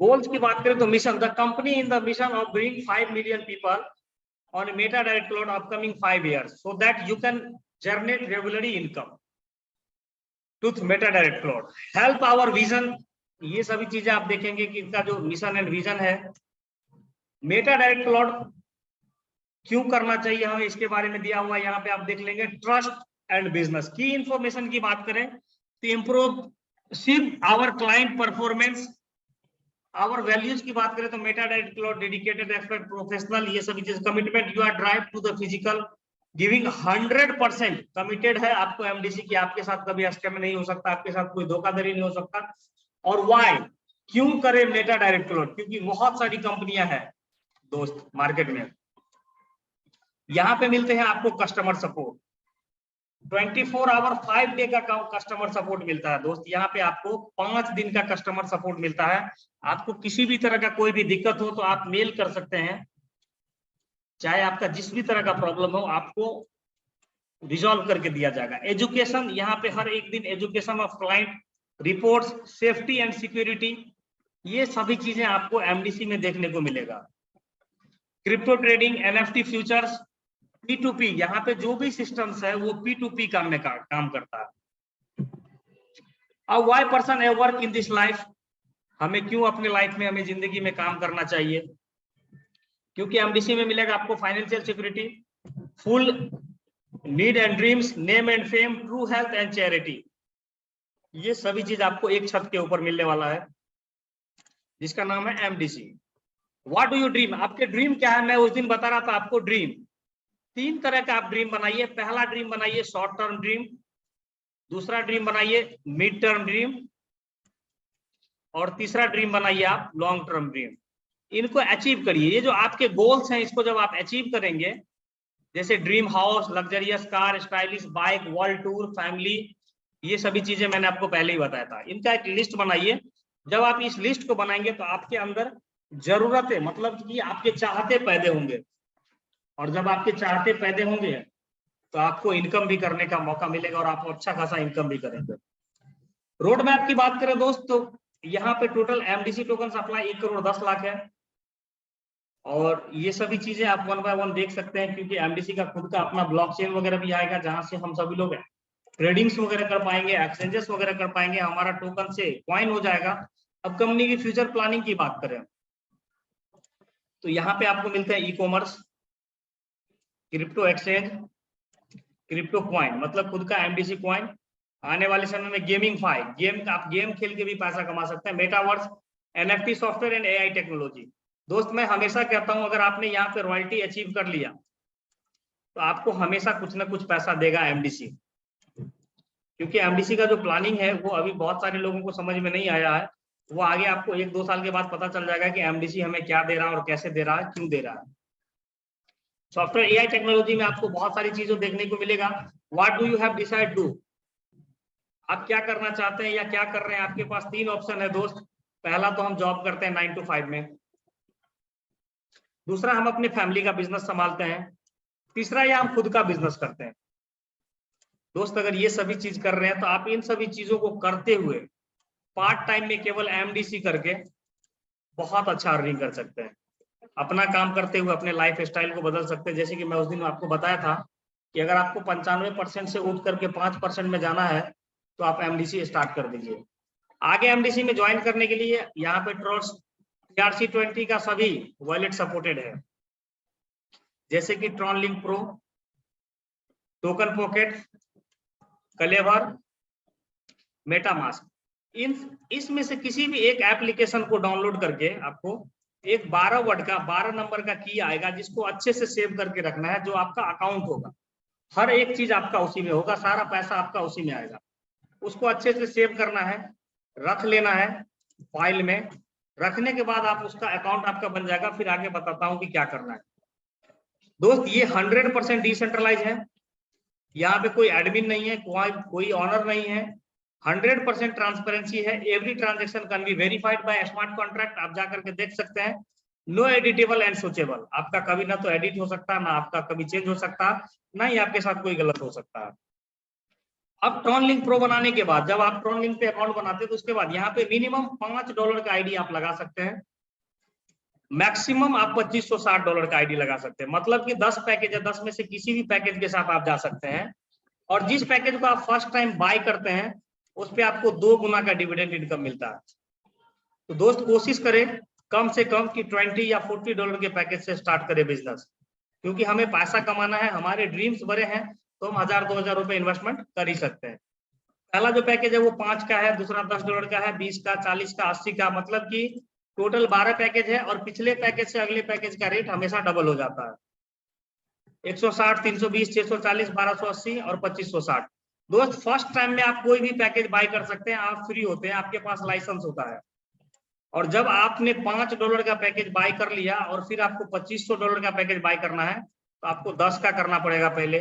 Goals की बात करें तो mission, the company in the mission of bring 5 million people on Meta Direct Cloud upcoming 5 years so that you can generate regularly income to Meta Direct Cloud. Help our vision. ये सभी चीजें आप देखेंगे कि इनका जो मिशन एंड विजन है, Meta direct cloud क्यों करना चाहिए हमें, इसके बारे में दिया हुआ यहाँ पे आप देख लेंगे. ट्रस्ट एंड बिजनेस की इंफॉर्मेशन की बात करें तो इम्प्रूव सिर्फ our client performance. Our values की बात करें तो meta direct cloud dedicated expert professional, ये सभी चीज. Commitment, you are drive to the physical giving 100% committed है आपको एमडीसी की. आपके साथ कभी स्कैम नहीं हो सकता, आपके साथ कोई धोखाधड़ी नहीं हो सकता. और वाई, क्यों करें मेटा डायरेक्ट क्लाउड? क्योंकि बहुत सारी कंपनियां हैं दोस्त मार्केट में. यहाँ पे मिलते हैं आपको कस्टमर सपोर्ट, 24 आवर 5 डे का कस्टमर सपोर्ट मिलता है दोस्त. यहाँ पे आपको 5 दिन का कस्टमर सपोर्ट मिलता है. आपको किसी भी तरह का कोई भी दिक्कत हो तो आप मेल कर सकते हैं, चाहे आपका जिस भी तरह का प्रॉब्लम हो आपको रिजॉल्व करके दिया जाएगा. एजुकेशन, यहाँ पे हर एक दिन education of client, reports, safety and security, ये सभी चीजें आपको एमडीसी में देखने को मिलेगा. Crypto trading, NFT futures, P2P, यहाँ पे जो भी सिस्टम्स है वो P2P काम करता है. अब why person a work in this life, हमें क्यों अपने लाइफ में, हमें जिंदगी में काम करना चाहिए? क्योंकि एमडीसी में मिलेगा आपको financial security, full need and dreams, name and fame, true health and charity. ये सभी चीज आपको एक छत के ऊपर मिलने वाला है जिसका नाम है MDC. What do you dream? आपके ड्रीम क्या है? मैं उस दिन बता रहा था आपको ड्रीम 3 तरह का आप ड्रीम बनाइए. पहला ड्रीम बनाइए शॉर्ट टर्म ड्रीम, दूसरा ड्रीम बनाइए मिड टर्म ड्रीम, और तीसरा ड्रीम बनाइए आप लॉन्ग टर्म ड्रीम. इनको अचीव करिए. ये जो आपके गोल्स हैं इसको जब आप अचीव करेंगे, जैसे dream house, luxurious car, stylish bike, world tour, family, ये सभी चीजें मैंने आपको पहले ही बताया था. इनका एक लिस्ट बनाइए. जब आप इस लिस्ट को बनाएंगे तो आपके अंदर जरूरतें, मतलब कि आपके चाहते पैदे होंगे, और जब आपके चाहते पैदे होंगे तो आपको इनकम भी करने का मौका मिलेगा और आप अच्छा खासा इनकम भी करेंगे. रोड मैप की बात करें दोस्त तो यहाँ पे total MDC token supply 1 crore 10 lakh है. और ये सभी चीजें आप 1 बाय 1 देख सकते हैं, क्योंकि एमडीसी का खुद का अपना ब्लॉकचेन वगैरह भी आएगा जहां से हम सभी लोग ट्रेडिंग्स वगैरह कर पाएंगे, एक्सचेंजेस वगैरह कर पाएंगे, हमारा टोकन से कॉइन हो जाएगा. अब कंपनी की फ्यूचर प्लानिंग की बात करें तो यहाँ पे आपको मिलते हैं e commerce, crypto exchange, crypto coin, मतलब खुद का एमडीसी क्वाइन. आने वाले समय में गेमिंग फाई, आप गेम खेल के भी पैसा कमा सकते हैं. Metaverse, NFT software and AI technology. दोस्त मैं हमेशा कहता हूं, अगर आपने यहाँ पे रॉयल्टी अचीव कर लिया तो आपको हमेशा कुछ ना कुछ पैसा देगा एमडीसी. क्योंकि एमडीसी का जो प्लानिंग है वो अभी बहुत सारे लोगों को समझ में नहीं आया है. वो आगे आपको 1-2 साल के बाद पता चल जाएगा कि एमडीसी हमें क्या दे रहा है और कैसे दे रहा है, क्यों दे रहा है. सॉफ्टवेयर एआई टेक्नोलॉजी में आपको बहुत सारी चीजों देखने को मिलेगा. What do you have decide do, आप क्या करना चाहते हैं या क्या कर रहे हैं? आपके पास 3 ऑप्शन है दोस्त. पहला तो हम जॉब करते हैं 9 to 5 में, दूसरा हम अपनी फैमिली का बिजनेस संभालते हैं, तीसरा या हम खुद का बिजनेस करते हैं. दोस्त अगर ये सभी चीज कर रहे हैं तो आप इन सभी चीजों को करते हुए पार्ट टाइम में केवल एमडीसी करके बहुत अच्छा अर्निंग कर सकते हैं. अपना काम करते हुए अपने लाइफ स्टाइल को बदल सकते हैं. जैसे कि मैं उस दिन आपको बताया था कि अगर आपको 95% से उठ करके 5% में जाना है तो आप एमडीसी स्टार्ट कर दीजिए. आगे एमडीसी में ज्वाइन करने के लिए यहाँ पे TRC20 का सभी वॉलेट सपोर्टेड है, जैसे कि Tron link pro, token pocket, कलेवर, मेटामास्क. इसमें से किसी भी एक एप्लीकेशन को डाउनलोड करके आपको एक 12 नंबर का की आएगा जिसको अच्छे से सेव करके रखना है. जो आपका अकाउंट होगा, हर एक चीज आपका उसी में होगा, सारा पैसा आपका उसी में आएगा. उसको अच्छे से सेव करना है, रख लेना है फाइल में. रखने के बाद आप उसका अकाउंट आपका बन जाएगा. फिर आगे बताता हूं कि क्या करना है. दोस्त ये 100% डिसेंट्रलाइज है. यहाँ पे कोई एडमिन नहीं है, कोई ऑनर नहीं है. 100% ट्रांसपेरेंसी है. Every transaction can be verified by smart contract. आप जाकर के देख सकते हैं. No editable and switchable. आपका कभी ना तो एडिट हो सकता है, ना आपका कभी चेंज हो सकता है, ना ही आपके साथ कोई गलत हो सकता है. अब ट्रॉन लिंक प्रो बनाने के बाद जब आप ट्रॉन लिंक पे अकाउंट बनाते हैं तो उसके बाद यहाँ पे मिनिमम $5 का आईडी आप लगा सकते हैं, मैक्सिमम आप $2560 का आईडी लगा सकते हैं। मतलब कि 10 पैकेज है, 10 में से किसी भी पैकेज के साथ आप जा सकते हैं, और जिस पैकेज को आप फर्स्ट टाइम बाय करते हैं उस पे आपको 2 गुना का डिविडेंड इनकम मिलता है। तो दोस्त कोशिश करें कम से कम कि $20 या $40 के पैकेज से स्टार्ट करें बिजनेस, क्योंकि हमें पैसा कमाना है, हमारे ड्रीम्स बड़े हैं, तो हम 1000-2000 रुपए इन्वेस्टमेंट कर ही सकते हैं। पहला जो पैकेज है वो 5 का है, दूसरा $10 का है, 20 का, 40 का, 80 का, मतलब कि टोटल 12 पैकेज है, और पिछले पैकेज से अगले पैकेज का रेट हमेशा डबल हो जाता है। 160, 320, 640, 1280 और 2560। दोस्त फर्स्ट टाइम में आप कोई भी पैकेज बाय कर सकते हैं, आप फ्री होते हैं, आपके पास लाइसेंस होता है। और जब आपने $5 का पैकेज बाय कर लिया और फिर आपको $2500 का पैकेज बाय करना है, तो आपको 10 का करना पड़ेगा पहले,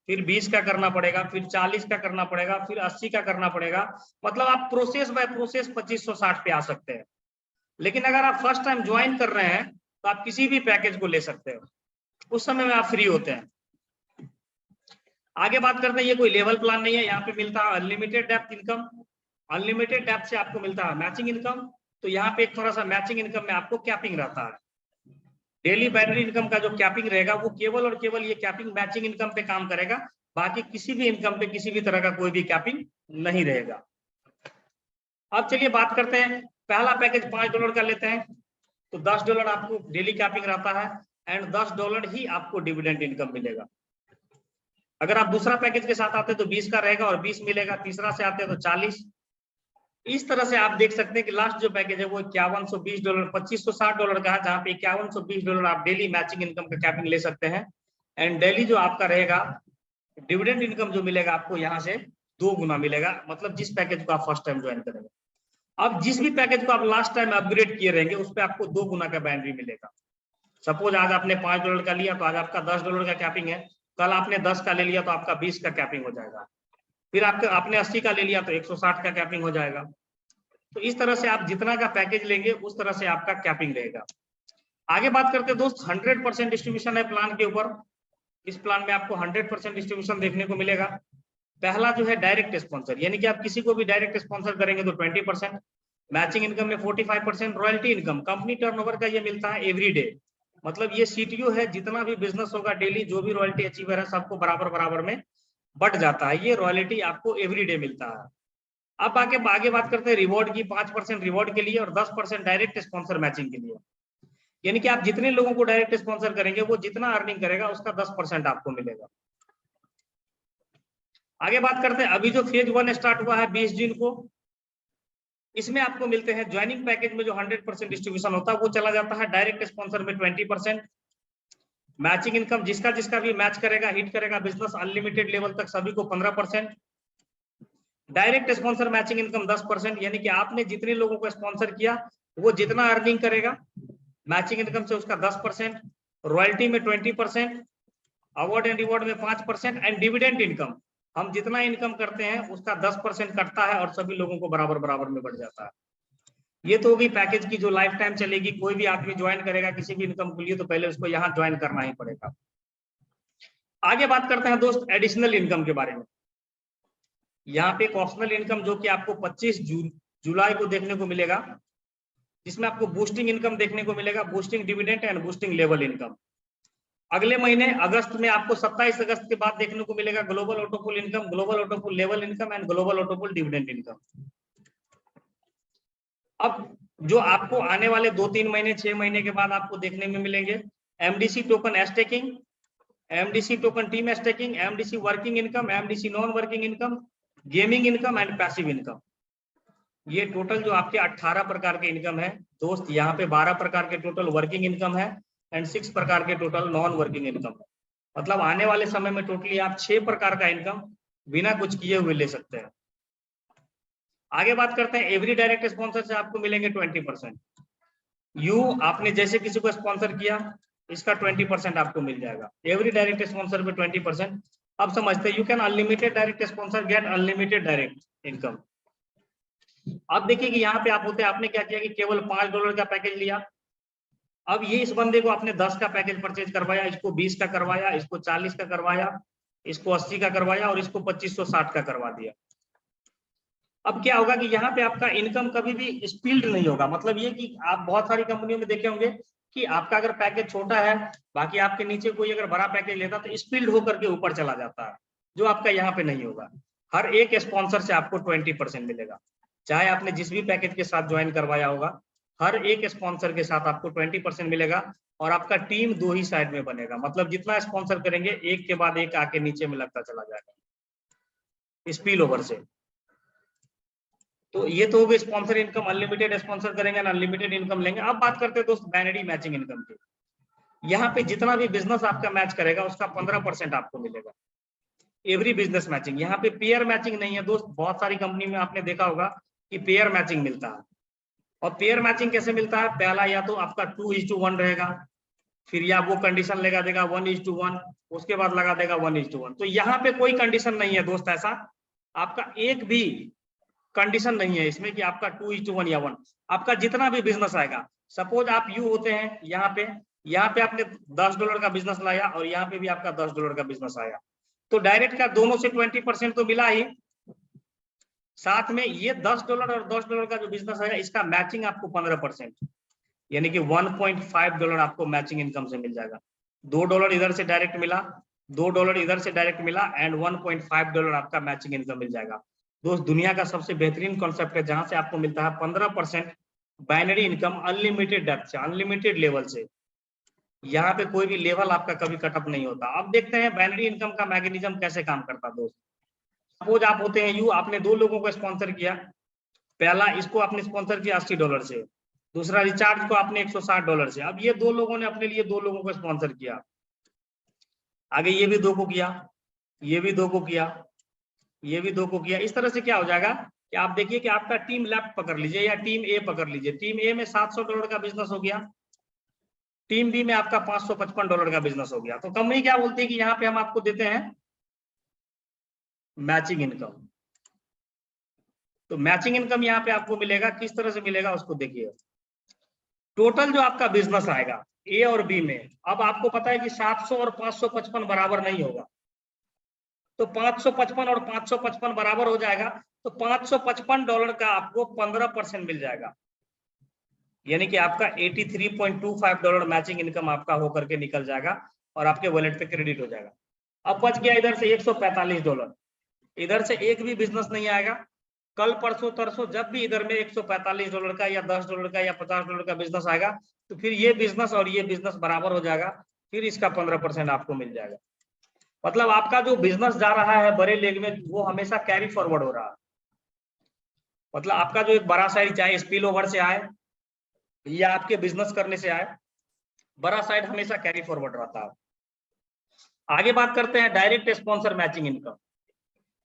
फिर 20 का करना पड़ेगा, फिर 40 का करना पड़ेगा, फिर 80 का करना पड़ेगा। मतलब आप प्रोसेस बाय प्रोसेस 2560 पे आ सकते हैं। लेकिन अगर आप फर्स्ट टाइम ज्वाइन कर रहे हैं तो आप किसी भी पैकेज को ले सकते हो, उस समय में आप फ्री होते हैं। आगे बात करते हैं, ये कोई लेवल प्लान नहीं है, यहाँ पे मिलता है unlimited depth income. Unlimited depth से आपको मिलता है मैचिंग इनकम। तो यहाँ पे एक थोड़ा सा मैचिंग इनकम में आपको कैपिंग रहता है। डेली बैटरी इनकम का जो कैपिंग रहेगा वो केवल और केवल ये कैपिंग मैचिंग इनकम पे काम करेगा, बाकी किसी भी इनकम पे किसी भी तरह का कोई भी कैपिंग नहीं रहेगा। अब चलिए बात करते हैं, पहला पैकेज $5 का लेते हैं तो $10 आपको डेली कैपिंग रहता है, एंड $10 ही आपको डिविडेंड इनकम मिलेगा। अगर आप दूसरा पैकेज के साथ आते हैं तो 20 का रहेगा और 20 मिलेगा, तीसरा से आते हैं तो 40। इस तरह से आप देख सकते हैं कि लास्ट जो पैकेज है वो $5120, $2560 का है, जहां पे $5120 आप डेली मैचिंग इनकम का कैपिंग ले सकते हैं, एंड डेली जो आपका रहेगा डिविडेंड इनकम जो मिलेगा आपको यहाँ से 2 गुना मिलेगा, मतलब जिस पैकेज को आप फर्स्ट टाइम ज्वाइन करेंगे। अब जिस भी पैकेज को आप लास्ट टाइम अपग्रेड किए रहेंगे उस पर आपको 2 गुना का बाइनरी मिलेगा। सपोज आज आपने $5 का लिया तो आज आपका $10 का कैपिंग है, कल आपने 10 का ले लिया तो आपका 20 का कैपिंग हो जाएगा, फिर आपने 80 का ले लिया तो 160 का कैपिंग हो जाएगा। तो इस तरह से आप जितना का पैकेज लेंगे उस तरह से आपका कैपिंग रहेगा। आगे बात करते हैं दोस्त, 100% डिस्ट्रीब्यूशन है प्लान के ऊपर। इस प्लान में आपको 100% डिस्ट्रीब्यूशन देखने को मिलेगा। पहला जो है डायरेक्ट स्पॉन्सर, यानी कि आप किसी को भी डायरेक्ट स्पॉन्सर करेंगे तो 20%, मैचिंग इनकम में 45%, रॉयल्टी इनकम कंपनी टर्नओवर का ये मिलता है एवरी डे। मतलब ये सीटीओ है, जितना भी बिजनेस होगा डेली जो भी रॉयल्टी अचीवर है सबको बराबर बराबर में बढ़ जाता है, ये रॉयल्टी आपको एवरी डे मिलता है। अब आगे बात करते हैं रिवॉर्ड की। 5% रिवॉर्ड के लिए और 10% डायरेक्ट स्पॉन्सर मैचिंग के लिए, यानी कि आप जितने लोगों को डायरेक्ट स्पॉन्सर करेंगे वो जितना अर्निंग करेगा उसका 10% आपको मिलेगा। आगे बात करते हैं, अभी जो फेज 1 स्टार्ट हुआ है 20 जून को, इसमें आपको मिलते हैं ज्वाइनिंग पैकेज में जो 100% डिस्ट्रीब्यूशन होता है वो चला जाता है, डायरेक्ट स्पॉन्सर में 20%, मैचिंग इनकम जिसका जिसका भी मैच करेगा हिट करेगा बिजनेस अनलिमिटेड लेवल तक सभी को 15%, डायरेक्ट स्पॉन्सर मैचिंग इनकम 10%, यानी कि आपने जितने लोगों को स्पॉन्सर किया वो जितना अर्निंग करेगा मैचिंग इनकम से उसका 10%, रॉयल्टी में 20%, अवार्ड एंड रिवॉर्ड में 5%, एंड डिविडेंड इनकम हम जितना इनकम करते हैं उसका 10% कटता है और सभी लोगों को बराबर बराबर में बढ़ जाता है। ये तो होगी पैकेज की जो लाइफ टाइम चलेगी। कोई भी आदमी ज्वाइन करेगा किसी भी इनकम के लिए तो पहले उसको यहाँ ज्वाइन करना ही पड़ेगा। आगे बात करते हैं दोस्त एडिशनल इनकम के बारे में। यहाँ पे एक ऑप्शनल इनकम जो कि आपको 25 जुलाई को देखने को मिलेगा, जिसमें आपको बूस्टिंग इनकम देखने को मिलेगा, boosting dividend and boosting level income. अगले महीने अगस्त में आपको 27 अगस्त के बाद देखने को मिलेगा global ऑटोपुल income, global ऑटोपुल level income and global ऑटोपुल dividend income. अब जो आपको आने वाले 2-3 महीने 6 महीने के बाद आपको देखने में मिलेंगे MDC token staking, MDC token team staking, MDC working income, MDC non working income, gaming income and passive income. ये टोटल जो आपके 18 प्रकार के इनकम है दोस्त, यहाँ पे 12 प्रकार के टोटल वर्किंग इनकम है एंड 6 प्रकार के टोटल नॉन वर्किंग इनकम है। मतलब आने वाले समय में टोटली आप 6 प्रकार का इनकम बिना कुछ किए हुए ले सकते हैं। आगे बात करते हैं एवरी डायरेक्ट स्पॉन्सर से आपको मिलेंगे 20%। आपने जैसे किसी को स्पॉन्सर किया इसका 20% आपको मिल जाएगा, एवरी डायरेक्ट स्पॉन्सर पे 20%। अब समझते हैं you can unlimited direct sponsor get unlimited direct income. अब देखिए कि यहाँ पे आप होते हैं, आपने क्या किया कि केवल $5 का पैकेज लिया। अब ये इस बंदे को आपने 10 का पैकेज परचेज करवाया, इसको 20 का करवाया, इसको 40 का करवाया, इसको 80 का करवाया और इसको 2560 का करवा दिया। अब क्या होगा कि यहाँ पे आपका इनकम कभी भी स्पील्ड नहीं होगा। मतलब ये कि आप बहुत सारी कंपनियों में देखे होंगे कि आपका अगर पैकेज छोटा है, बाकी आपके नीचे कोई अगर बड़ा पैकेज लेता तो स्पील्ड होकर के ऊपर चला जाता है, जो आपका यहाँ पे नहीं होगा। हर एक स्पॉन्सर से आपको 20% मिलेगा, चाहे आपने जिस भी पैकेज के साथ ज्वाइन करवाया होगा, हर एक स्पॉन्सर के साथ आपको 20% मिलेगा। और आपका टीम 2 ही साइड में बनेगा, मतलब जितना स्पॉन्सर करेंगे एक के बाद एक आके नीचे में लगता चला जाएगा स्पिल ओवर से। तो ये तो हो गई स्पॉन्सर इनकम, अनलिमिटेड स्पॉन्सर करेंगे अनलिमिटेड इनकम लेंगे। अब बात करते हैं दोस्त बाइनरी मैचिंग इनकम की। यहाँ पे जितना भी बिजनेस आपका मैच करेगा उसका 15% आपको मिलेगा, एवरी बिजनेस मैचिंग। यहाँ पे पेयर मैचिंग नहीं है दोस्त। बहुत सारी कंपनी में आपने देखा होगा कि पेयर मैचिंग मिलता है। और पेयर मैचिंग कैसे मिलता है? पहला या तो आपका 2:1 रहेगा, फिर या वो कंडीशन लगा देगा 1:1, उसके बाद लगा देगा 1:1। तो यहाँ पे कोई कंडीशन नहीं है दोस्त, ऐसा आपका एक भी कंडीशन नहीं है इसमें कि आपका 2:1 या 1। आपका जितना भी बिजनेस आएगा, सपोज आप यू होते हैं यहाँ पे आपने $10 का बिजनेस लाया और यहाँ पे भी आपका $10 का बिजनेस आया, तो डायरेक्ट का दोनों से 20% तो मिला ही, साथ में ये $10 और $10 का जो बिजनेस है इसका मैचिंग आपको 15%, यानी कि $1.5 आपको मैचिंग इनकम से मिल जाएगा। $2 इधर से डायरेक्ट मिला, $2 इधर से डायरेक्ट मिला, एंड $1.5 आपका मैचिंग इनकम मिल जाएगा। दोस्त दुनिया का सबसे बेहतरीन कॉन्सेप्ट है जहां से आपको मिलता है 15% बाइनरी इनकम, अनलिमिटेड डेप्थ से, अनलिमिटेड लेवल से। यहाँ पे कोई भी लेवल आपका कभी कटअप नहीं होता। अब देखते हैं बाइनरी इनकम का मैकेनिज्म कैसे काम करता है दोस्त। सपोज आप होते हैं यू, आपने 2 लोगों को स्पॉन्सर किया। पहला इसको आपने स्पॉन्सर किया $80 से, दूसरा रिचार्ज को आपने $160 से। अब ये 2 लोगों ने अपने लिए 2 लोगों को स्पॉन्सर किया, आगे ये भी 2 को किया, ये भी 2 को किया, ये भी 2 को किया। इस तरह से क्या हो जाएगा कि आप देखिए कि आपका टीम लेफ्ट पकड़ लीजिए या टीम ए पकड़ लीजिए। टीम ए में $700 का बिजनेस हो गया, टीम बी में आपका $555 का बिजनेस हो गया। तो कंपनी क्या बोलती है कि यहाँ पे हम आपको देते हैं मैचिंग इनकम। तो मैचिंग इनकम यहाँ पे आपको मिलेगा, किस तरह से मिलेगा उसको देखिए। टोटल जो आपका बिजनेस आएगा ए और बी में, अब आपको पता है कि 700 और 555 बराबर नहीं होगा, तो 555 और 555 बराबर हो जाएगा, तो $555 का आपको 15% मिल जाएगा, यानी कि आपका $83.25 मैचिंग इनकम आपका होकर के निकल जाएगा और आपके वॉलेट पे क्रेडिट हो जाएगा। अब बच गया इधर से $145, इधर से एक भी बिजनेस नहीं आएगा। कल परसों तरसों जब भी इधर में $145 का या $10 का या $50 का बिजनेस आएगा, तो फिर ये बिजनेस और ये बिजनेस बराबर हो जाएगा, फिर इसका 15% आपको मिल जाएगा। मतलब आपका जो बिजनेस जा रहा है बड़े लेग में, वो हमेशा कैरी फॉरवर्ड हो रहा है। मतलब आपका जो एक बड़ा साइड चाहे स्पिल ओवर से आए या आपके बिजनेस करने से आए, बड़ा साइड हमेशा कैरी फॉरवर्ड रहता है। आगे बात करते हैं डायरेक्ट स्पॉन्सर मैचिंग इनकम।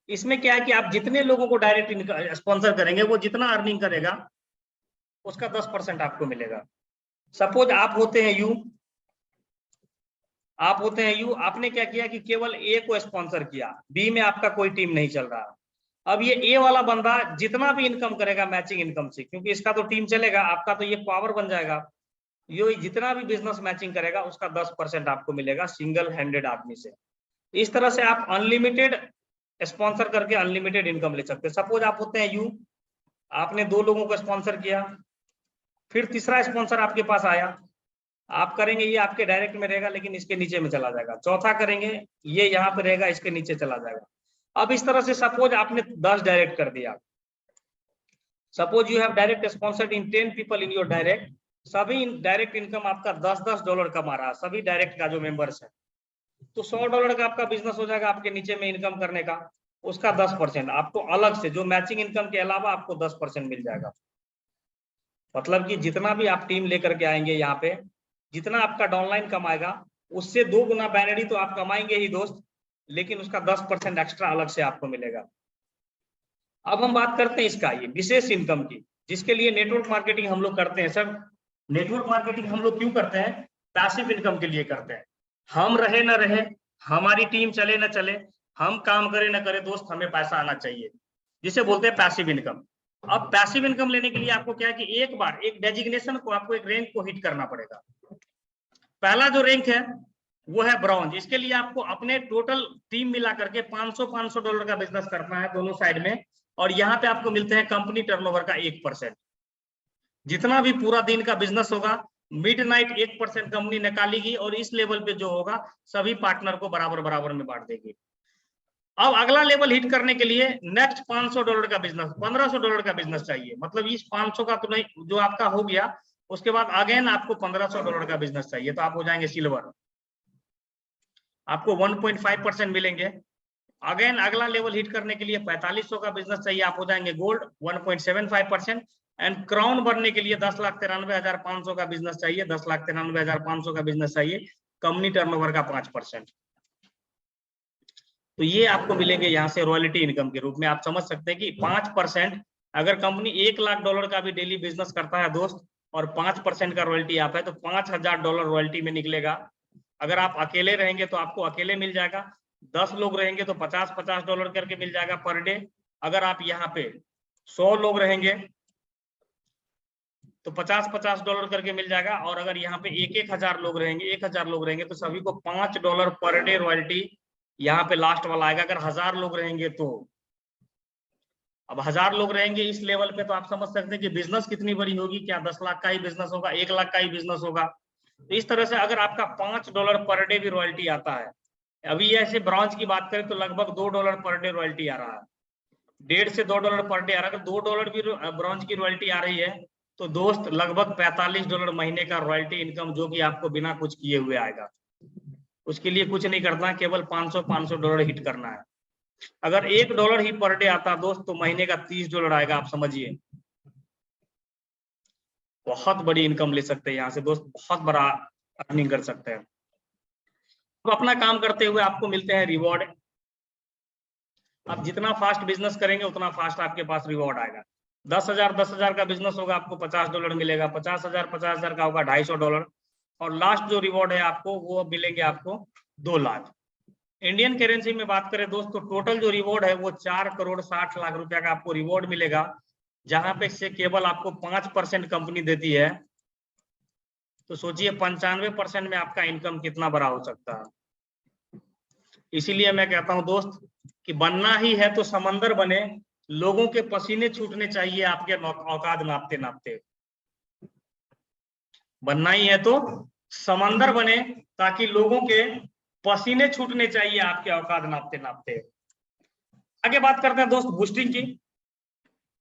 इसमें क्या है कि आप जितने लोगों को डायरेक्ट स्पॉन्सर करेंगे, वो जितना अर्निंग करेगा उसका 10% आपको मिलेगा। सपोज आप होते हैं यू, आपने क्या किया कि केवल ए को स्पॉन्सर किया, बी में आपका कोई टीम नहीं चल रहा। अब ये ए वाला बंदा जितना भी इनकम करेगा मैचिंग इनकम से, क्योंकि इसका तो टीम चलेगा, आपका तो ये पावर बन जाएगा, ये जितना भी बिजनेस मैचिंग करेगा उसका 10% आपको मिलेगा सिंगल हैंडेड आदमी से। इस तरह से आप अनलिमिटेड स्पॉन्सर करके अनलिमिटेड इनकम ले सकते हैं। सपोज आप होते हैं यू, आपने 2 लोगों को स्पॉन्सर किया, फिर तीसरा स्पॉन्सर आपके पास आया, आप करेंगे ये आपके डायरेक्ट में रहेगा लेकिन इसके नीचे में चला जाएगा। चौथा करेंगे ये यहाँ पे रहेगा, इसके नीचे चला जाएगा। अब इस तरह से सपोज आपने 10 डायरेक्ट कर दिया, suppose you have direct sponsored in 10 people in your direct, सभी डायरेक्ट इनकम आपका $10 कमा रहा है, सभी डायरेक्ट का जो मेंबर्स है, तो $100 का आपका बिजनेस हो जाएगा आपके नीचे में इनकम करने का, उसका 10% आपको अलग से, जो मैचिंग इनकम के अलावा आपको 10% मिल जाएगा। मतलब कि जितना भी आप टीम लेकर के आएंगे यहाँ पे, जितना आपका डाउनलाइन कमाएगा उससे 2 गुना बाइनरी तो आप कमाएंगे ही दोस्त, लेकिन उसका 10% एक्स्ट्रा अलग से आपको मिलेगा। अब हम बात करते हैं इसका ये विशेष इनकम की, जिसके लिए नेटवर्क मार्केटिंग हम लोग करते हैं। सर नेटवर्क मार्केटिंग हम लोग क्यों करते हैं? पैसिव इनकम के लिए करते हैं। हम रहे ना रहे, हमारी टीम चले ना चले, हम काम करे ना करे दोस्त, हमें पैसा आना चाहिए, जिसे बोलते हैं पैसिव इनकम। अब पैसिव इनकम लेने के लिए आपको क्या है कि एक बार एक डेजिग्नेशन को, आपको एक रैंक को हिट करना पड़ेगा। पहला जो रैंक है वो है ब्रॉन्ज। इसके लिए आपको अपने टोटल टीम मिला करके $500 का बिजनेस करना है दोनों साइड में, और यहाँ पे आपको मिलते हैं कंपनी टर्नओवर का 1%। जितना भी पूरा दिन का बिजनेस होगा मिडनाइट 1% कंपनी निकालेगी, और इस लेवल पे जो होगा सभी पार्टनर को बराबर बराबर में बांट देगी। अब अगला लेवल हिट करने के लिए नेक्स्ट $500 का बिजनेस, $1500 का बिजनेस चाहिए। मतलब इस 500 का तो नहीं, जो आपका हो गया उसके बाद अगेन आपको $1500 का बिजनेस चाहिए, तो आप हो जाएंगे सिल्वर, आपको 1.5% मिलेंगे। अगेन अगला लेवल हिट करने के लिए 4500 का बिजनेस चाहिए, आप हो जाएंगे गोल्ड 1.75%। एंड क्राउन बनने के लिए 10,93,500 का बिजनेस चाहिए, 10,93,500 का बिजनेस चाहिए, कंपनी टर्नओवर का 5%। तो ये आपको मिलेंगे यहाँ से रॉयल्टी इनकम के रूप में। आप समझ सकते हैं कि 5%, अगर कंपनी $1,00,000 का भी डेली बिजनेस करता है दोस्त, और 5% का रॉयल्टी आप है, तो $5,000 रॉयल्टी में निकलेगा। अगर आप अकेले रहेंगे तो आपको अकेले मिल जाएगा, 10 लोग रहेंगे तो $50-50 करके मिल जाएगा पर डे। अगर आप यहाँ पे 100 लोग रहेंगे तो $50-50 करके मिल जाएगा, और अगर यहाँ पे 1,000 लोग रहेंगे, 1,000 लोग रहेंगे तो सभी को $5 पर डे रॉयल्टी यहाँ पे लास्ट वाला आएगा। अगर 1000 लोग रहेंगे तो, अब 1000 लोग रहेंगे इस लेवल पे, तो आप समझ सकते हैं कि बिजनेस कितनी बड़ी होगी। क्या 10 लाख का ही बिजनेस होगा, 1 लाख का ही बिजनेस होगा। तो इस तरह से अगर आपका $5 पर डे भी रॉयल्टी आता है, अभी ऐसे ब्रॉन्ज की बात करें तो लगभग $2 पर डे रॉयल्टी आ रहा है, 1.5 से $2 पर डे आ रहा है। अगर $2 भी ब्रॉन्ज की रॉयल्टी आ रही है तो दोस्त लगभग $45 महीने का रॉयल्टी इनकम, जो कि आपको बिना कुछ किए हुए आएगा। उसके लिए कुछ नहीं करना, केवल $500 हिट करना है। अगर $1 ही पर डे आता दोस्त तो महीने का $30 आएगा। आप समझिए बहुत बड़ी इनकम ले सकते हैं यहाँ से दोस्त, बहुत बड़ा अर्निंग कर सकते हैं। तो अपना काम करते हुए आपको मिलते हैं रिवॉर्ड। आप जितना फास्ट बिजनेस करेंगे उतना फास्ट आपके पास रिवॉर्ड आएगा। 10,000 का बिजनेस होगा, आपको $50 मिलेगा। 50,000 का होगा $250, और लास्ट जो रिवॉर्ड है आपको वो मिलेंगे आपको 2 लाख। इंडियन करेंसी में बात करें दोस्त तो टोटल जो रिवॉर्ड है वो 4,60,00,000 रुपया का आपको रिवॉर्ड मिलेगा, जहां पे से केवल आपको 5% कंपनी देती है। तो सोचिए 95% में आपका इनकम कितना बड़ा हो सकता है। इसीलिए मैं कहता हूं दोस्त कि बनना ही है तो समंदर बने, लोगों के पसीने छूटने चाहिए आपके औकात नापते नापते। बनना ही है तो समंदर बने, ताकि लोगों के पसीने छूटने चाहिए आपके औकात नापते नापते। आगे बात करते हैं दोस्त बूस्टिंग की,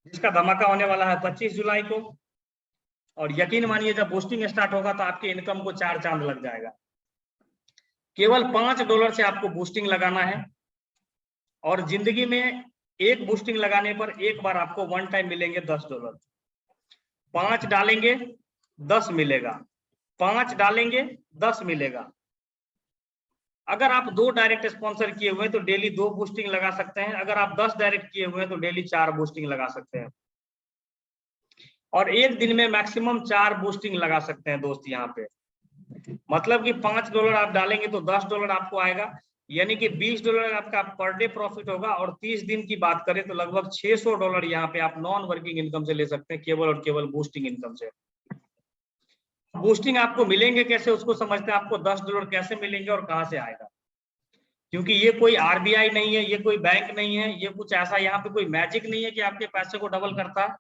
जिसका धमाका होने वाला है 25 जुलाई को। और यकीन मानिए जब बूस्टिंग स्टार्ट होगा तो आपके इनकम को 4 चांद लग जाएगा। केवल $5 से आपको बूस्टिंग लगाना है, और जिंदगी में एक बूस्टिंग लगाने पर एक बार आपको वन टाइम मिलेंगे $10। 5 डालेंगे 10 मिलेगा, 5 डालेंगे 10 मिलेगा। अगर आप 2 डायरेक्ट स्पॉन्सर किए हुए हैं तो डेली 2 बूस्टिंग लगा सकते हैं। अगर आप 10 डायरेक्ट किए हुए हैं तो डेली 4 बूस्टिंग लगा सकते हैं, और एक दिन में मैक्सिमम 4 बूस्टिंग लगा सकते हैं दोस्त यहाँ पे। मतलब कि $5 आप डालेंगे तो $10 आपको आएगा, यानी कि $20 आपका पर डे प्रॉफिट होगा। और 30 दिन की बात करें तो लगभग $600 यहाँ पे आप नॉन वर्किंग इनकम से ले सकते हैं, केवल और केवल बूस्टिंग इनकम से। बूस्टिंग आपको मिलेंगे कैसे उसको समझते हैं। आपको $10 कैसे मिलेंगे और कहां से आएगा, क्योंकि ये कोई आरबीआई नहीं है, ये कोई बैंक नहीं है, ये कुछ ऐसा यहाँ पे कोई मैजिक नहीं है कि आपके पैसे को डबल करता है।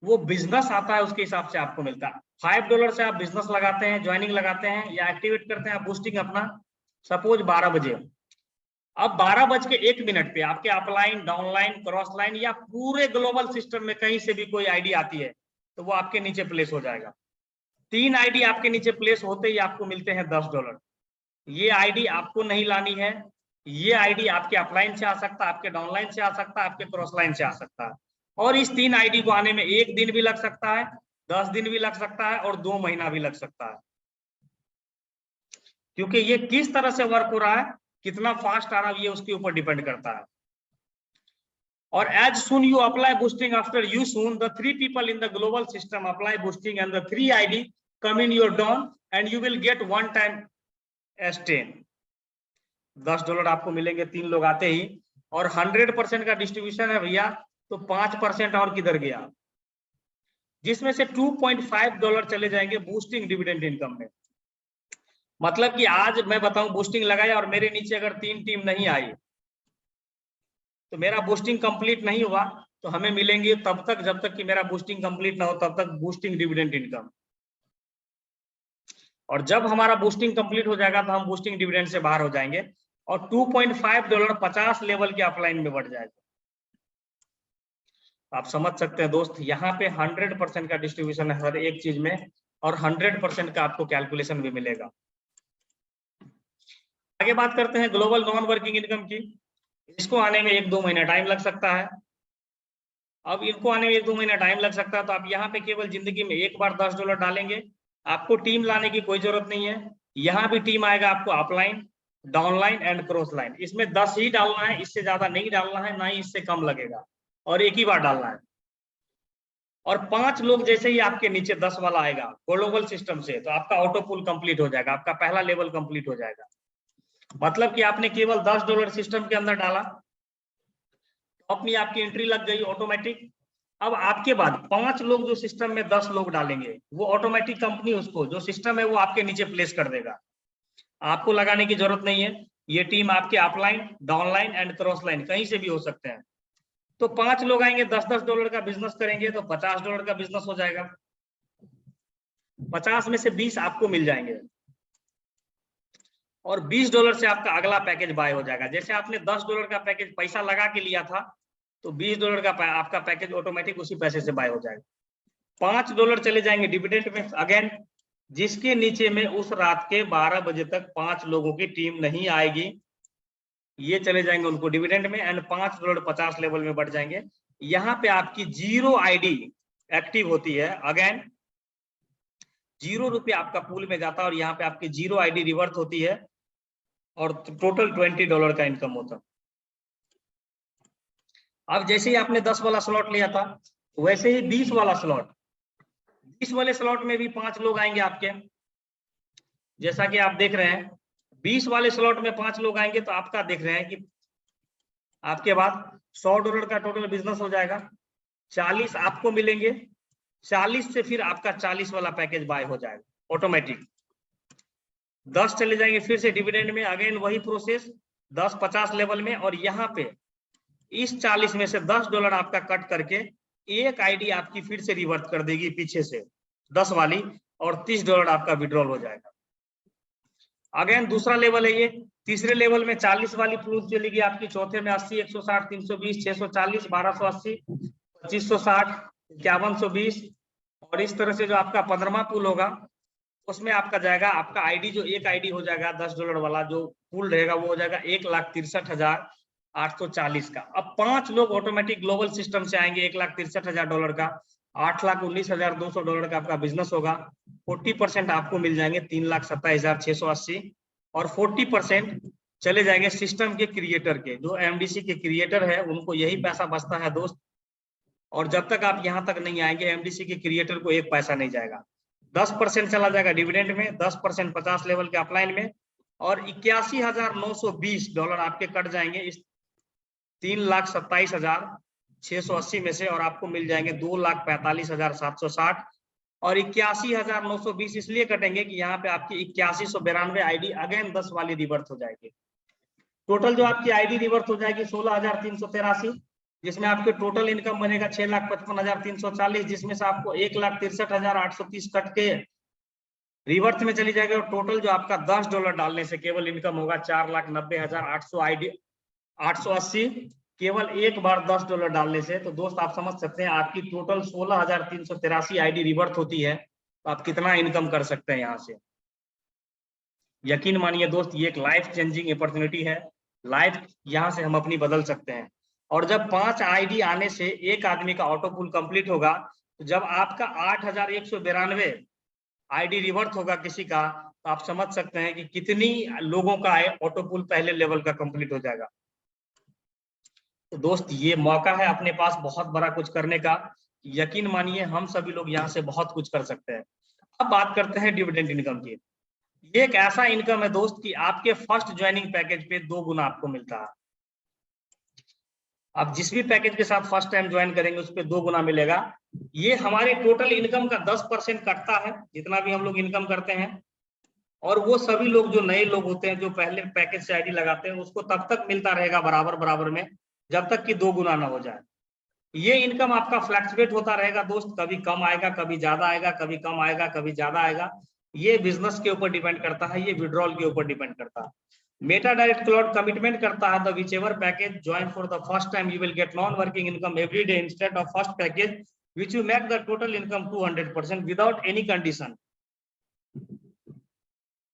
वो बिजनेस आता है उसके हिसाब से आपको मिलता है। $5 से आप बिजनेस लगाते हैं, ज्वाइनिंग लगाते हैं या एक्टिवेट करते हैं आप बूस्टिंग अपना, सपोज 12 बजे। अब 12:01 पे आपके अपलाइन, डाउनलाइन, क्रॉस लाइन या पूरे ग्लोबल सिस्टम में कहीं से भी कोई आईडी आती है तो वो आपके नीचे प्लेस हो जाएगा। 3 आईडी आपके नीचे प्लेस होते ही आपको मिलते हैं $10। ये आईडी आपको नहीं लानी है, ये आईडी आपके अपलाइन से आ सकता है, आपके डाउनलाइन से आ सकता है, आपके क्रॉस लाइन से आ सकता है। और इस 3 आईडी को आने में 1 दिन भी लग सकता है, 10 दिन भी लग सकता है, और 2 महीना भी लग सकता है, क्योंकि ये किस तरह से वर्क हो रहा है, कितना फास्ट आ रहा है, ये उसके ऊपर डिपेंड करता है। और as soon you apply boosting, after you soon the 3 people in the global system apply boosting and the 3 ID come in your DOM and you will get one time S10 $10 आपको मिलेंगे 3 लोग आते ही। और 100% का distribution है भैया, तो 5% और किधर गया, जिसमें से $2.5 चले जाएंगे बूस्टिंग डिविडेंड इनकम में। मतलब कि आज मैं बताऊं बूस्टिंग लगाया और मेरे नीचे अगर 3 टीम नहीं आई तो मेरा बूस्टिंग कंप्लीट नहीं हुआ, तो हमें मिलेंगे तब तक जब तक कि मेरा बूस्टिंग कंप्लीट ना हो तब तक बूस्टिंग डिविडेंड इनकम। और जब हमारा बूस्टिंग कंप्लीट हो जाएगा तो हम बूस्टिंग डिविडेंड से बाहर हो जाएंगे और $2.5 50 लेवल के अपलाइन में बढ़ जाएगा। आप समझ सकते हैं दोस्त, यहाँ पे 100% का डिस्ट्रीब्यूशन है हर एक चीज में और 100% का आपको कैलकुलेशन भी मिलेगा। आगे बात करते हैं ग्लोबल नॉन वर्किंग इनकम की। इसको आने में 1-2 महीना टाइम लग सकता है। अब इनको आने में 1-2 महीना टाइम लग सकता है, तो आप यहाँ पे केवल जिंदगी में एक बार $10 डालेंगे। आपको टीम लाने की कोई जरूरत नहीं है। यहाँ भी टीम आएगा आपको upline, downline and cross line. इसमें 10 ही डालना है, इससे ज्यादा नहीं डालना है, ना ही इससे कम लगेगा और एक ही बार डालना है। और 5 लोग जैसे ही आपके नीचे 10 वाला आएगा ग्लोबल सिस्टम से, तो आपका ऑटो पुल कंप्लीट हो जाएगा, आपका पहला लेवल कंप्लीट हो जाएगा। मतलब कि आपने केवल $10 सिस्टम के अंदर डाला, अपनी आपकी एंट्री लग गई ऑटोमेटिक। अब आपके बाद 5 लोग जो सिस्टम में 10 लोग डालेंगे, वो ऑटोमेटिक कंपनी उसको जो सिस्टम है वो आपके नीचे प्लेस कर देगा। आपको लगाने की जरूरत नहीं है। ये टीम आपके upline, downline and cross line कहीं से भी हो सकते हैं। तो 5 लोग आएंगे, $10 का बिजनेस करेंगे तो $50 का बिजनेस हो जाएगा। 50 में से 20 आपको मिल जाएंगे और $20 से आपका अगला पैकेज बाय हो जाएगा। जैसे आपने $10 का पैकेज पैसा लगा के लिया था, तो $20 का आपका पैकेज ऑटोमेटिक उसी पैसे से बाय हो जाएगा। $5 चले जाएंगे डिविडेंड में। अगेन, जिसके नीचे में उस रात के 12 बजे तक 5 लोगों की टीम नहीं आएगी, ये चले जाएंगे उनको डिविडेंड में एंड $5 50 लेवल में बढ़ जाएंगे। यहाँ पे आपकी 0 आईडी एक्टिव होती है। अगेन, ₹0 आपका पूल में जाता है और यहाँ पे आपकी 0 आईडी रिवर्थ होती है और टोटल $20 का इनकम होता है। अब जैसे ही आपने 10 वाला स्लॉट लिया था, वैसे ही 20 वाला स्लॉट, 20 वाले स्लॉट में भी 5 लोग आएंगे आपके। जैसा कि आप देख रहे हैं 20 वाले स्लॉट में 5 लोग आएंगे, तो आपका देख रहे हैं कि आपके बाद $100 का टोटल बिजनेस हो जाएगा। 40 आपको मिलेंगे, 40 से फिर आपका 40 वाला पैकेज बाय हो जाएगा ऑटोमेटिक। 10 चले जाएंगे फिर से डिविडेंड में। अगेन वही प्रोसेस, 10 50 लेवल में, और यहाँ पे इस 40 में से $10 आपका कट करके एक आईडी आपकी फिर से रिवर्ट कर देगी पीछे से 10 वाली, और $30 आपका विड्रॉल हो जाएगा। अगेन दूसरा लेवल है ये। तीसरे लेवल में 40 वाली पूल चलेगी आपकी। चौथे में 80, 160, 320, 640, 1280, 2560, 5120, और इस तरह से जो आपका 15वां पूल होगा उसमें आपका जाएगा, आपका आईडी जो एक आईडी हो जाएगा $10 वाला जो पूल रहेगा, वो हो जाएगा $1,63,840 का। अब 5 लोग ऑटोमेटिक ग्लोबल सिस्टम से आएंगे $1,63,000 का, $8,19,200 का आपका बिजनेस होगा। 40% आपको मिल जाएंगे $3,27,680 और 40% चले जाएंगे सिस्टम के क्रिएटर के। जो एमडीसी के क्रिएटर है उनको यही पैसा बचता है दोस्त, और जब तक आप यहाँ तक नहीं आएंगे एमडीसी के क्रिएटर को एक पैसा नहीं जाएगा। 10% चला जाएगा डिविडेंड में, 10% 50 लेवल के अपलाइन में, और $81,920 आपके कट जाएंगे इस $3,27,680 में से, और आपको मिल जाएंगे $2,45,760। और 81,920 इसलिए कटेंगे कि यहाँ पे आपकी 8192 आईडी अगेन 10 वाली रिवर्थ हो जाएगी। टोटल जो आपकी आईडी रिवर्थ हो जाएगी 16,383, जिसमें आपके टोटल इनकम बनेगा 6,55,340, जिसमें से आपको 1,63,830 कट के रिवर्थ में चली जाएगी, और टोटल जो आपका $10 डालने से केवल इनकम होगा 4,90,880 केवल एक बार $10 डालने से। तो दोस्त आप समझ सकते हैं आपकी टोटल 16,383 आईडी रिवर्थ होती है, तो आप कितना इनकम कर सकते हैं यहाँ से। यकीन मानिए दोस्त, ये एक लाइफ चेंजिंग अपॉर्चुनिटी है। लाइफ यहाँ से हम अपनी बदल सकते हैं। और जब 5 आईडी आने से एक आदमी का ऑटो पुल कंप्लीट होगा, तो जब आपका 8,192 आईडी रिवर्थ होगा किसी का, तो आप समझ सकते हैं कि कितनी लोगों का ऑटो पुल पहले लेवल का कंप्लीट हो जाएगा। तो दोस्त ये मौका है अपने पास बहुत बड़ा कुछ करने का। यकीन मानिए हम सभी लोग यहाँ से बहुत कुछ कर सकते हैं। अब बात करते हैं डिविडेंड इनकम की। ये एक ऐसा इनकम है दोस्त कि आपके फर्स्ट ज्वाइनिंग पैकेज पे 2 गुना आपको मिलता है। आप जिस भी पैकेज के साथ फर्स्ट टाइम ज्वाइन करेंगे उस पर 2 गुना मिलेगा। ये हमारे टोटल इनकम का 10% कटता है, जितना भी हम लोग इनकम करते हैं, और वो सभी लोग जो नए लोग होते हैं जो पहले पैकेज से आईडी लगाते हैं उसको तब तक मिलता रहेगा बराबर बराबर में जब तक कि 2 गुना ना हो जाए। ये इनकम आपका फ्लैक्चुएट होता रहेगा दोस्त, कभी कम आएगा, कभी ज्यादा आएगा, कभी कम आएगा, कभी ज्यादा आएगा। ये बिजनेस के ऊपर डिपेंड करता है, ये विड्रॉल के ऊपर डिपेंड करता है। मेटा डायरेक्ट क्लाउड कमिटमेंट करता है the which ever package join for the first time you will get non working income every day instead of first package which you make the total income 200% without any condition।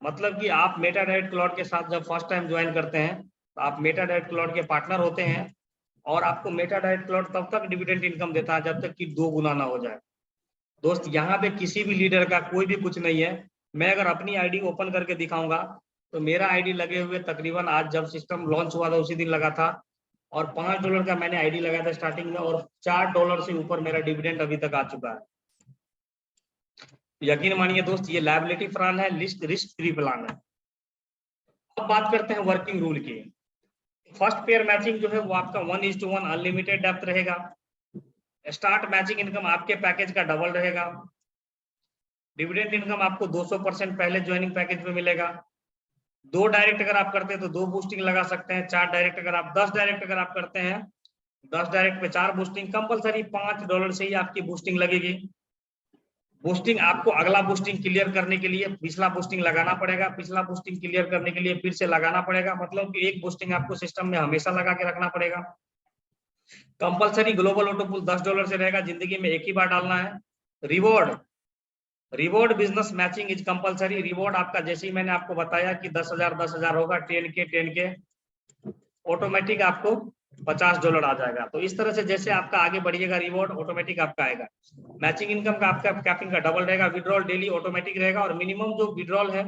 मतलब कि आप Meta direct cloud के साथ जब first time join करते हैं तो आप मेटा डायरेक्ट क्लाउड के पार्टनर होते हैं और आपको मेटा डायरेक्ट क्लाउड तब तक डिविडेंड इनकम देता है जब तक कि 2 गुना ना हो जाए। दोस्त यहाँ पे किसी भी लीडर का कोई भी कुछ नहीं है। मैं अगर अपनी आईडी ओपन करके दिखाऊंगा तो मेरा आईडी लगे हुए तकरीबन आज जब सिस्टम लॉन्च हुआ था उसी दिन लगा था और $5 का मैंने आईडी लगाया था स्टार्टिंग में और $4 से ऊपर मेरा डिविडेंड अभी तक आ चुका है। यकीन मानिए दोस्त ये लायबिलिटी प्लान है, रिस्क फ्री प्लान है। अब बात करते हैं वर्किंग रूल की। फर्स्ट पेयर मैचिंग जो है वो आपका 1:1 अनलिमिटेड डेप्थ रहेगा। स्टार्ट मैचिंग इनकम आपके पैकेज का डबल रहेगा। डिविडेंड इनकम आपको 200% पहले ज्वाइनिंग पैकेज में मिलेगा। 2 डायरेक्ट अगर आप करते हैं तो 2 बूस्टिंग लगा सकते हैं। 4 डायरेक्ट अगर आप 10 डायरेक्ट अगर आप करते हैं 10 डायरेक्ट पे 4 बूस्टिंग, कंपलसरी $5 से ही आपकी बूस्टिंग लगेगी। बूस्टिंग आपको अगला बूस्टिंग क्लियर करने के लिए पिछला बूस्टिंग लगाना पड़ेगा, पिछला बूस्टिंग क्लियर करने के लिए फिर से लगाना पड़ेगा, मतलब कि एक बूस्टिंग आपको सिस्टम में हमेशा लगा के रखना पड़ेगा। कंपलसरी ग्लोबल ऑटो पुल $10 से रहेगा, जिंदगी में एक ही बार डालना है। Reward business matching is compulsory. Reward आपका जैसे ही मैंने आपको बताया कि 10,000 होगा, 10K ऑटोमेटिक आपको $50 आ जाएगा। तो इस तरह से जैसे आपका आगे बढ़िएगा रिवॉर्ड ऑटोमेटिक आपका आएगा। मैचिंग इनकम का आपका कैपिंग का डबल रहेगा। विड्रॉल डेली ऑटोमेटिक रहेगा और मिनिमम जो विड्रॉल है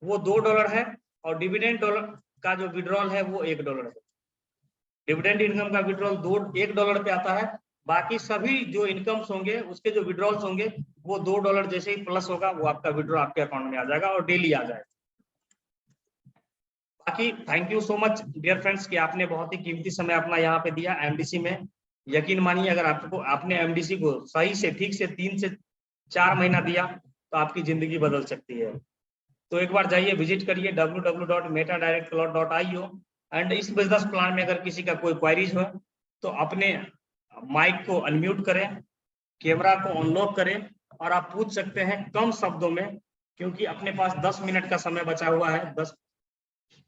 वो $2 है और डिविडेंड का जो विड्रॉल है वो $1 है। डिविडेंड इनकम का विड्रॉल $1 पे आता है। बाकी सभी जो इनकम्स होंगे उसके जो विड्रॉल्स होंगे वो $2 जैसे ही प्लस होगा वो आपका विड्रॉ आपके अकाउंट में आ जाएगा और डेली आ जाएगा। बाकी thank you so much dear friends कि आपने बहुत ही कीमती समय अपना यहाँ पे दिया एमडीसी में। यकीन मानिए अगर आपने एमडीसी को सही से ठीक से 3 से 4 महीना दिया तो आपकी जिंदगी बदल सकती है। तो एक बार जाइए विजिट करिए www.metadirectcloud.io एंड इस बिजनेस प्लान में अगर किसी का कोई क्वेरीज हो तो अपने माइक को अनम्यूट करें, कैमरा को अनलॉक करें और आप पूछ सकते हैं कम शब्दों में, क्योंकि अपने पास 10 मिनट का समय बचा हुआ है।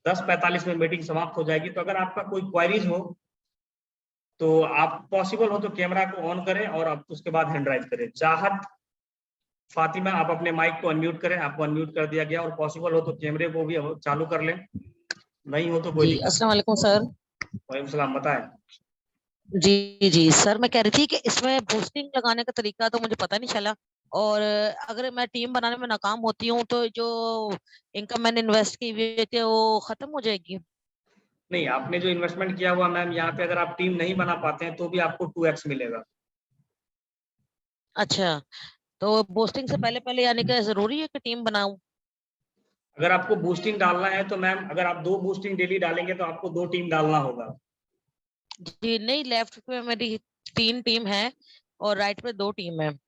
10:45 में मीटिंग समाप्त हो जाएगी। तो अगर आपका कोई क्वेरीज हो तो आप पॉसिबल हो तो कैमरा को ऑन करें और आप उसके बाद हैंड राइज करें। चाहत फातिमा आप अपने माइक को अनम्यूट करें, आपको अनम्यूट कर दिया गया और पॉसिबल हो तो कैमरे को भी चालू कर लें, नहीं हो तो कोई दिक्कत। अस्सलाम वालेकुम सर। वालेकुम सलाम, बताएं। जी सर, मैं कह रही थी कि इसमें बूस्टिंग लगाने का तरीका तो मुझे पता नहीं चला और अगर मैं टीम बनाने में नाकाम होती हूँ तो जो इनकम मैंने इन्वेस्ट की हुई थी वो खत्म हो जाएगी? नहीं, आपने जो इन्वेस्टमेंट किया हुआ मैम यहाँ पे अगर आप टीम नहीं बना पाते हैं तो भी आपको 2x मिलेगा। अच्छा, तो बूस्टिंग से पहले पहले यानी कि जरूरी है कि टीम बनाऊं? अगर आपको बूस्टिंग डालना है तो मैम अगर आप 2 बूस्टिंग डेली डालेंगे तो आपको 2 टीम डालना होगा। जी नहीं, लेफ्ट पे मेरी 3 टीम है और राइट पे 2 टीम है।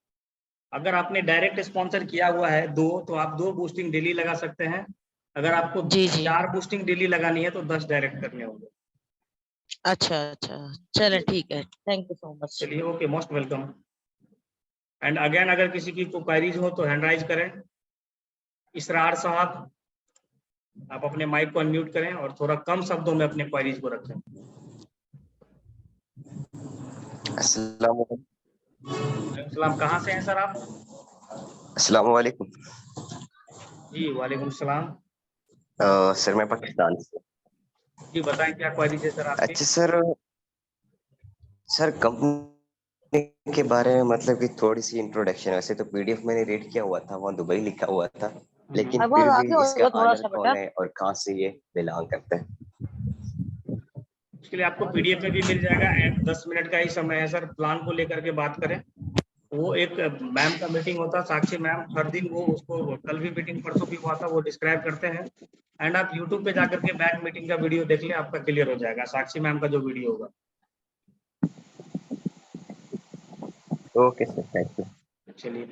अगर आपने डायरेक्ट स्पॉन्सर किया हुआ है 2 तो आप 2 बूस्टिंग डेली लगा सकते हैं। अगर आपको जी 4 बूस्टिंग डेली लगानी है तो 10 डायरेक्ट करने होंगे। अच्छा, चले ठीक है, थैंक यू सो मच। चलिए, okay, most welcome. And again अगर किसी की कोई क्वेरीज हो तो हैंड राइज करें। इसरार साहब आप अपने माइक को अनम्यूट करें और थोड़ा कम शब्दों में अपने क्वेरीज को रखें। अस्सलाम सलाम, कहाँ से हैं सर आप? वालेकुम। जी वालेकुम सलाम। सर मैं पाकिस्तान से। जी बताएं क्या क्वेरीज है सर आपकी? अच्छा सर कंपनी के बारे में मतलब कि थोड़ी सी इंट्रोडक्शन। वैसे तो पीडीएफ मैंने रीड किया हुआ था, वहाँ दुबई लिखा हुआ था, लेकिन आवाज फिर आगे भी इसका होगा थोड़ा ऑनर सा कौन बेटा। है और कहाँ से ये बिलोंग करता है? उसके लिए आपको पीडीएफ में भी मिल जाएगा एंड 10 मिनट का ही समय है सर। प्लान को लेकर के बात करें, वो एक मैम का मीटिंग होता है, साक्षी मैम, हर दिन वो उसको कल भी मीटिंग परसों भी हुआ था, वो डिस्क्राइब करते हैं। एंड आप यूट्यूब पे जाकर के बैक मीटिंग का वीडियो देख लें, आपका क्लियर हो जाएगा साक्षी मैम का जो वीडियो होगा। Okay sir, thank you. चलिए।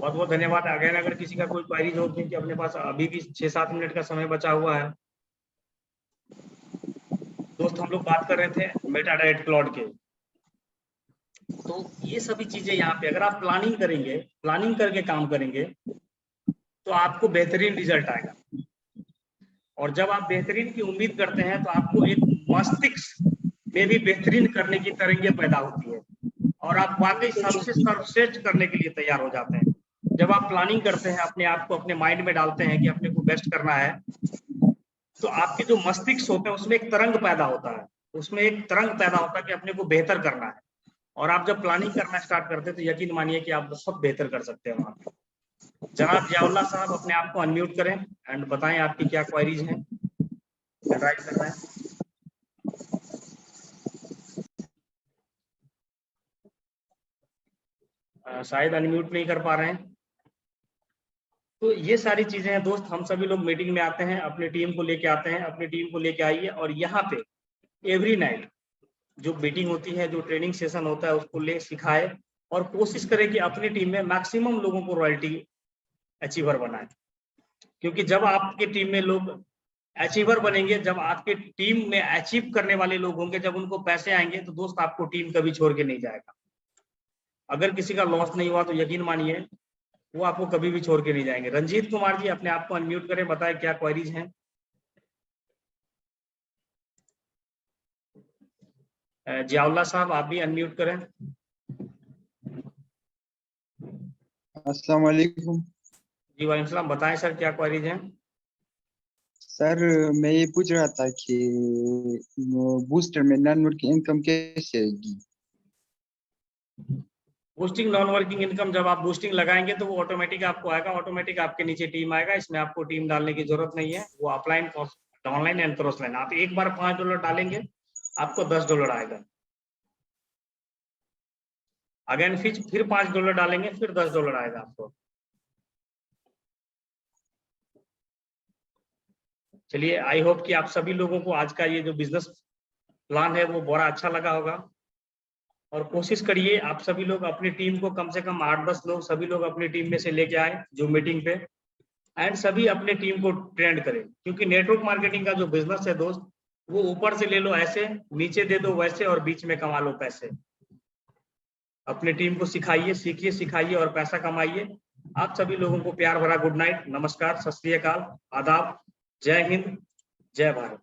बहुत बहुत धन्यवाद। अगेन अगर किसी का कोई क्वेरीज हो, क्योंकि अपने पास अभी भी 6-7 मिनट का समय बचा हुआ है। दोस्त हम लोग बात कर रहे थे मेटाडाटा क्लाउड के। तो ये सभी चीजें यहाँ पे अगर आप प्लानिंग करेंगे, प्लानिंग करके काम करेंगे, तो आपको बेहतरीन रिजल्ट आएगा। और जब आप बेहतरीन की उम्मीद करते हैं तो आपको एक मस्तिष्क में भी बेहतरीन करने की तरंगें पैदा होती है और आप वाकई सबसे सर्वश्रेष्ठ करने के लिए तैयार हो जाते हैं। जब आप प्लानिंग करते हैं, अपने आप को अपने माइंड में डालते हैं कि अपने को बेस्ट करना है, तो आपके जो मस्तिष्क होते हैं उसमें एक तरंग पैदा होता है, उसमें एक तरंग पैदा होता है कि अपने को बेहतर करना है। और आप जब प्लानिंग करना स्टार्ट करते हैं तो यकीन मानिए कि आप बहुत बेहतर कर सकते हैं वहां पे। जनाब जियाउल्लाह साहब अपने आप को अनम्यूट करें एंड बताएं आपकी क्या क्वेरीज हैं। राइट कर रहे हैं। शायद अनम्यूट नहीं कर पा रहे हैं। तो ये सारी चीजें हैं दोस्त, हम सभी लोग मीटिंग में आते हैं, अपनी टीम को लेके आते हैं, अपनी टीम को लेके आइए और यहाँ पे एवरी नाइट जो मीटिंग होती है, जो ट्रेनिंग सेशन होता है, उसको ले सिखाए और कोशिश करें कि अपनी टीम में मैक्सिमम लोगों को रॉयल्टी अचीवर बनाए। क्योंकि जब आपके टीम में लोग अचीवर बनेंगे, जब आपके टीम में अचीव करने वाले लोग होंगे, जब उनको पैसे आएंगे, तो दोस्त आपको टीम कभी छोड़ के नहीं जाएगा। अगर किसी का लॉस नहीं हुआ तो यकीन मानिए वो आपको कभी भी छोड़ के नहीं जाएंगे। रंजीत कुमार जी अपने आप को अनम्यूट करें, बताएं क्या क्वेरीज हैं। जियाउल्लाह साहब आप भी अनम्यूट करें। अस्सलाम वालेकुम। जी वालेकुम सलाम, बताएं सर क्या क्वेरीज हैं। सर मैं ये पूछ रहा था कि बूस्टर में नॉन वर्किंग इनकम कैसे आएगी? बूस्टिंग नॉन वर्किंग इनकम, जब आप बूस्टिंग लगाएंगे तो वो ऑटोमेटिक आपको आएगा, ऑटोमेटिक आपके नीचे टीम आएगा। इसमें आपको टीम डालने की जरूरत नहीं है, वो अपलाइन ऑनलाइन एंड क्रॉसलाइन। आप एक बार $5 डालेंगे आपको $10 आएगा। अगेन फिर $5 डालेंगे फिर $10 आएगा आपको। चलिए, आई होप कि आप सभी लोगों को आज का ये जो बिजनेस प्लान है वो बड़ा अच्छा लगा होगा। और कोशिश करिए आप सभी लोग अपनी टीम को कम से कम 8-10 लोग सभी लोग अपनी टीम में से लेके आए जो मीटिंग पे, एंड सभी अपने टीम को ट्रेंड करें। क्योंकि नेटवर्क मार्केटिंग का जो बिजनेस है दोस्त, वो ऊपर से ले लो ऐसे, नीचे दे दो वैसे, और बीच में कमा लो पैसे। अपने टीम को सिखाइए, सीखिए, सिखाइए और पैसा कमाइए। आप सभी लोगों को प्यार भरा गुड नाइट, नमस्कार, सत श्री अकाल, आदाब, जय हिंद, जय भारत।